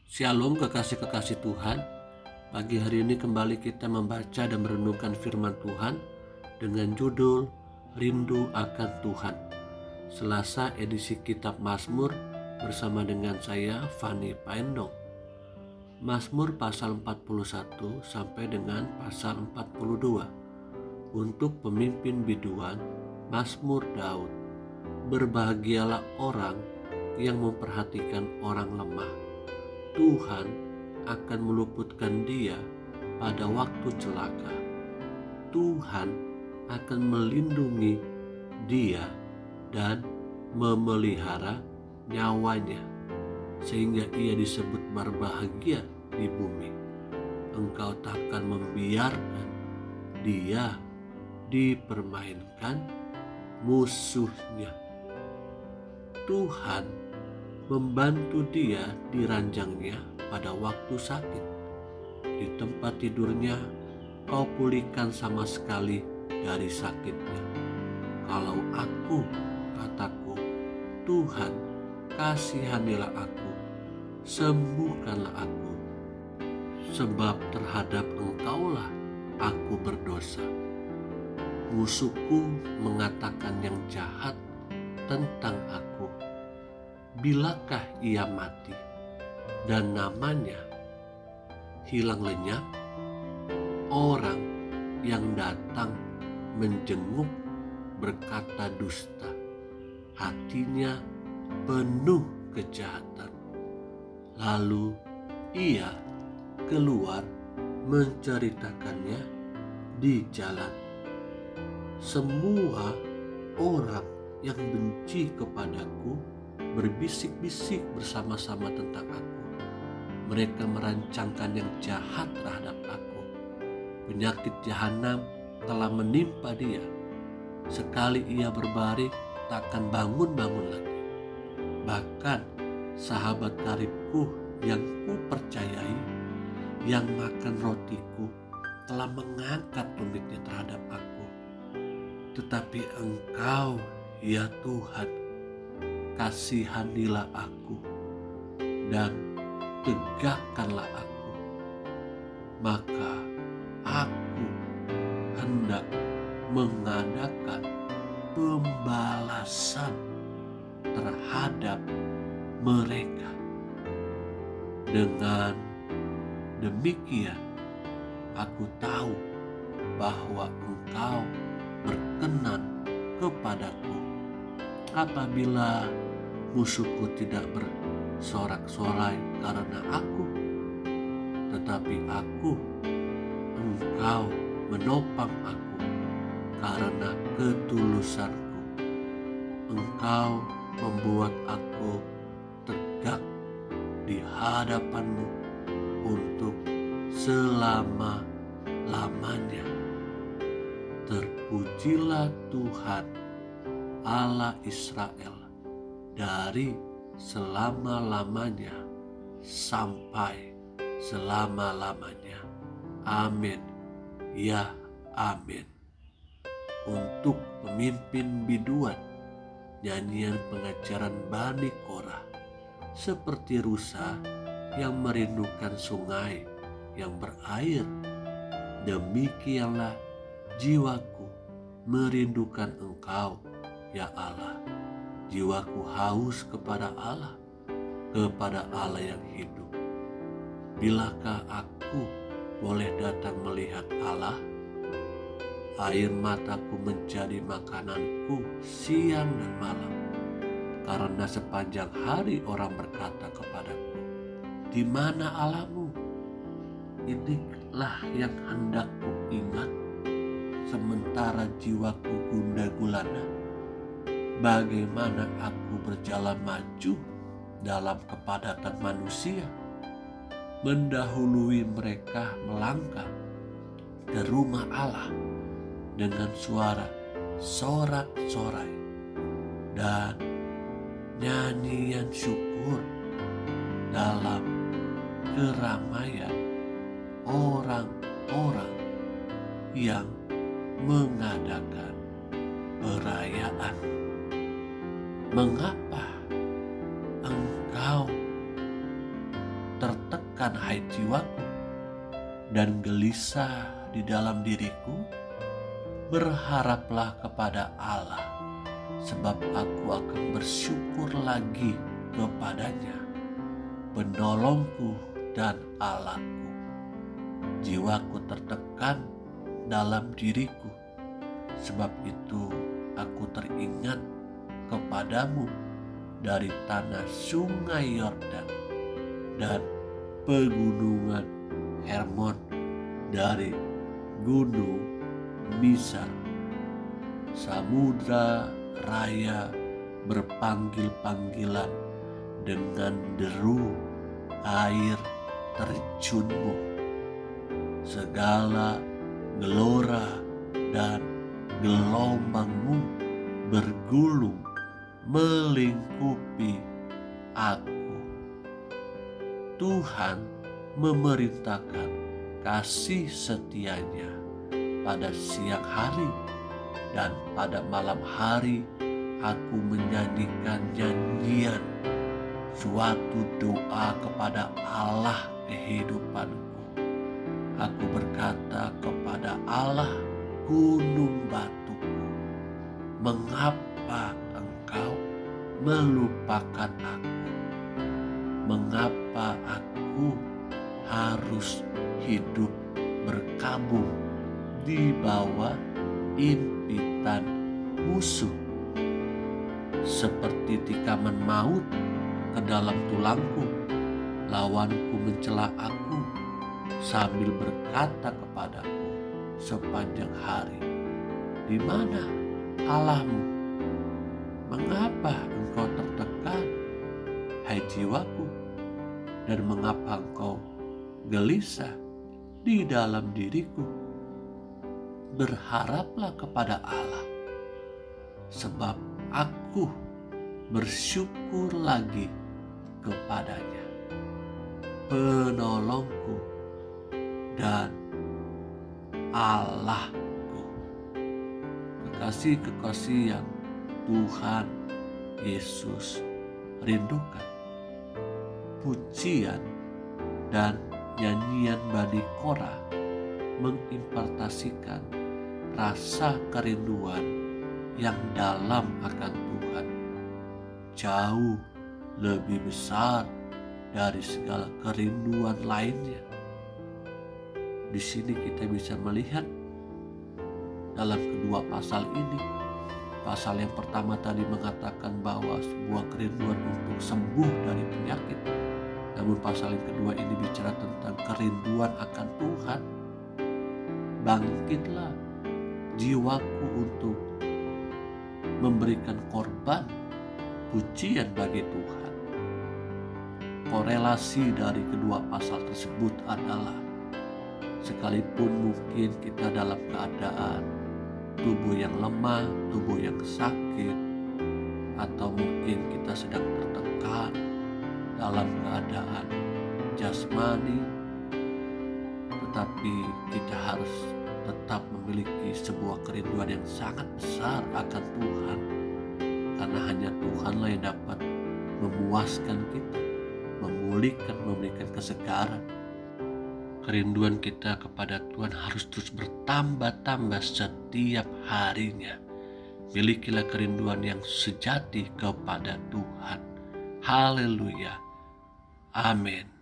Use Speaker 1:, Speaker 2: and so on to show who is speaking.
Speaker 1: Shalom kekasih-kekasih Tuhan. Pagi hari ini kembali kita membaca dan merenungkan firman Tuhan dengan judul Rindu akan Tuhan. Selasa edisi Kitab Mazmur bersama dengan saya Fani Paendong. Mazmur pasal 41 sampai dengan pasal 42. Untuk pemimpin biduan, Mazmur Daud. Berbahagialah orang yang memperhatikan orang lemah. Tuhan akan meluputkan dia pada waktu celaka. Tuhan akan melindungi dia dan memelihara nyawanya, sehingga ia disebut berbahagia di bumi. Engkau takkan membiarkan dia dipermainkan musuhnya. Tuhan membantu dia di ranjangnya pada waktu sakit. Di tempat tidurnya kau pulihkan sama sekali dari sakitnya. Kalau aku, kataku, Tuhan, kasihanilah aku, sembuhkanlah aku, sebab terhadap Engkaulah aku berdosa. Musuhku mengatakan yang jahat tentang aku. Bilakah ia mati dan namanya hilang lenyap? Orang yang datang menjenguk berkata dusta, hatinya penuh kejahatan. Lalu ia keluar menceritakannya di jalan. Semua orang yang benci kepadaku berbisik-bisik bersama-sama tentang aku. Mereka merancangkan yang jahat terhadap aku. Penyakit jahanam telah menimpa dia. Sekali ia berbaring, takkan bangun-bangun lagi. Bahkan sahabat karibku yang kupercayai, yang makan rotiku, telah mengangkat tumitnya terhadap aku. Tetapi Engkau, ya Tuhan, kasihanilah aku dan tegakkanlah aku. Maka aku hendak mengadakan pembalasan terhadap mereka. Dengan demikian aku tahu bahwa Engkau berkenan kepadaku. Apabila musuhku tidak bersorak-sorai karena aku, tetapi Engkau menopang aku karena ketulusanku. Engkau membuat aku tegak di hadapanmu untuk selama-lamanya. Terpujilah Tuhan Allah Israel dari selama-lamanya sampai selama-lamanya. Amin. Ya, amin. Untuk pemimpin biduan, nyanyian pengajaran Bani Korah, seperti rusa yang merindukan sungai yang berair, demikianlah jiwaku merindukan Engkau, ya Allah. Jiwaku haus kepada Allah yang hidup. Bilakah aku boleh datang melihat Allah? Air mataku menjadi makananku siang dan malam, karena sepanjang hari orang berkata kepadaku, di mana Allahmu? Inilah yang hendak ku ingat, sementara jiwaku gundah gulana. Bagaimana aku berjalan maju dalam kepadatan manusia, mendahului mereka melangkah ke rumah Allah dengan suara sorak-sorai dan nyanyian syukur dalam keramaian orang-orang yang mengadakan perayaan. Mengapa engkau tertekan hai jiwaku dan gelisah di dalam diriku, berharaplah kepada Allah, sebab aku akan bersyukur lagi kepadanya, penolongku dan Allahku. Jiwaku tertekan dalam diriku, sebab itu aku teringat kepadamu dari tanah sungai Yordan dan pegunungan Hermon, dari gunung Misar. Samudra raya berpanggil-panggilan dengan deru air terjunmu. Segala gelora dan gelombangmu bergulung melingkupi aku. Tuhan memerintahkan kasih setianya pada siang hari, dan pada malam hari aku menyanyikan nyanyian, suatu doa kepada Allah kehidupanku. Aku berkata kepada Allah, gunung batuku, mengapa engkau melupakan aku? Mengapa aku harus hidup berkabung di bawah impitan musuh? Seperti tikaman maut ke dalam tulangku, lawanku mencela aku sambil berkata kepadaku sepanjang hari, di mana Allahmu? Mengapa engkau tertekan, hai jiwaku? Dan mengapa engkau gelisah di dalam diriku? Berharaplah kepada Allah, sebab aku bersyukur lagi kepadanya, penolongku dan Allahku. Kekasih-kekasih yang Tuhan Yesus rindukan, pujian dan nyanyian Bani Korah mengimpartasikan rasa kerinduan yang dalam akan Tuhan, jauh lebih besar dari segala kerinduan lainnya. Di sini kita bisa melihat dalam kedua pasal ini. Pasal yang pertama tadi mengatakan bahwa sebuah kerinduan untuk sembuh dari penyakit. Namun pasal yang kedua ini bicara tentang kerinduan akan Tuhan. Bangkitlah jiwaku untuk memberikan korban pujian bagi Tuhan. Korelasi dari kedua pasal tersebut adalah, sekalipun mungkin kita dalam keadaan tubuh yang lemah, tubuh yang sakit, atau mungkin kita sedang tertekan dalam keadaan jasmani, tetapi kita harus tetap memiliki sebuah kerinduan yang sangat besar akan Tuhan, karena hanya Tuhanlah yang dapat memuaskan kita, memulihkan, memberikan kesegaran. Kerinduan kita kepada Tuhan harus terus bertambah-tambah setiap harinya. Milikilah kerinduan yang sejati kepada Tuhan. Haleluya. Amin.